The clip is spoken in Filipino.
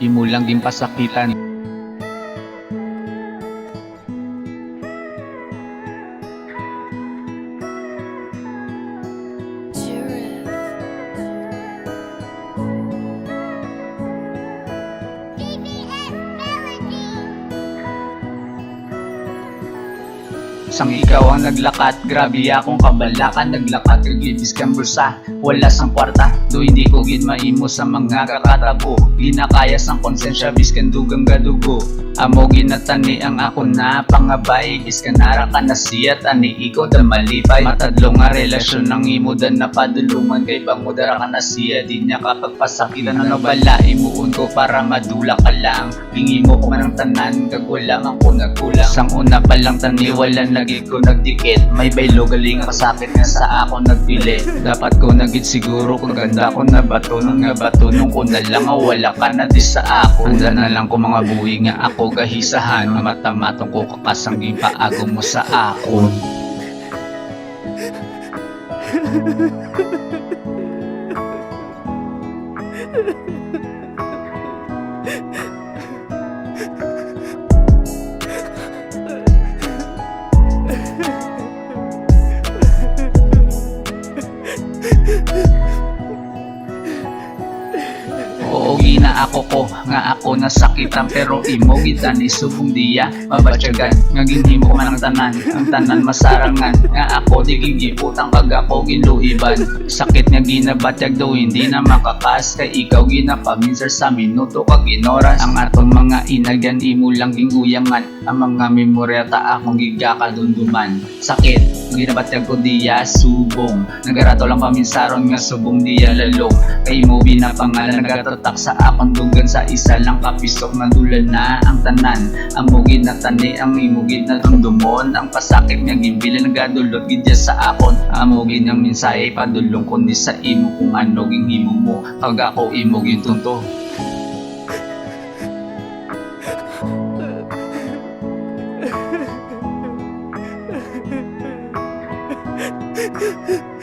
imo lang gin pasakitan. Sang ikaw ang naglakat, grabe akong kabalakan. Naglakat, kaglibis kang bulsa, wala sang kwarta. Do hindi ko gid maimo sa mga kakatabo. Ginakaya sang konsensya, biskan dugang gadugo. Amo ginatani ang ako na pangabay. Iskanara ka na siya, tani ikaw da malipay. Matadlo nga relasyon ng imo da napadulungan. Kay bangudara ka na siya, di niya kapagpasakitan. Ano bala, imuon ko para madula ka lang. Hingi mo ko man ang tanan, kagwala man ko nagkulang. Sang una pa lang tani, wala nagig ko nagdikit. May baylo galing kasakit nga sa ako nagpili. Dapat ko nagit siguro kung ganda ko na bato. Nung nga bato, nung ko na lang wala ka na di sa ako. Handa na lang ko mga buwi nga ako gahisahan. Matamatong ko kakasangging paago mo sa akon. Oo gina ako ko, nga ako nasakitan. Pero imo gitan ni subong diya mabatyagan. Nga ginhimo man ang tanan masarangan. Nga ako di gigiputang kag ako ginluiban. Sakit nga ginabatyag do hindi na makakas. Kay ikaw ginapaminser sa minuto kag inoras. Ang atong mga inagyan imo lang ginguyangan. Ang mga memorya ta akong gigakadunduman. Sakit ginabatyag ko diya subong. Nagarato lang paminsaron nga subong diya lalong. Kay mo binapangalan nagatatak sa akong dugan. Sa isa lang kapisok na dulan na ang tanan. Ang mugid na tani, ang imugid na dumdumon. Ang pasakit nga gimbilan nagadulot gidya sa akon. Ang mugid ng minsay padulong ko ni sa imo kung ano ginhimo mo. Kag ako imo gintunto. Ha ha ha.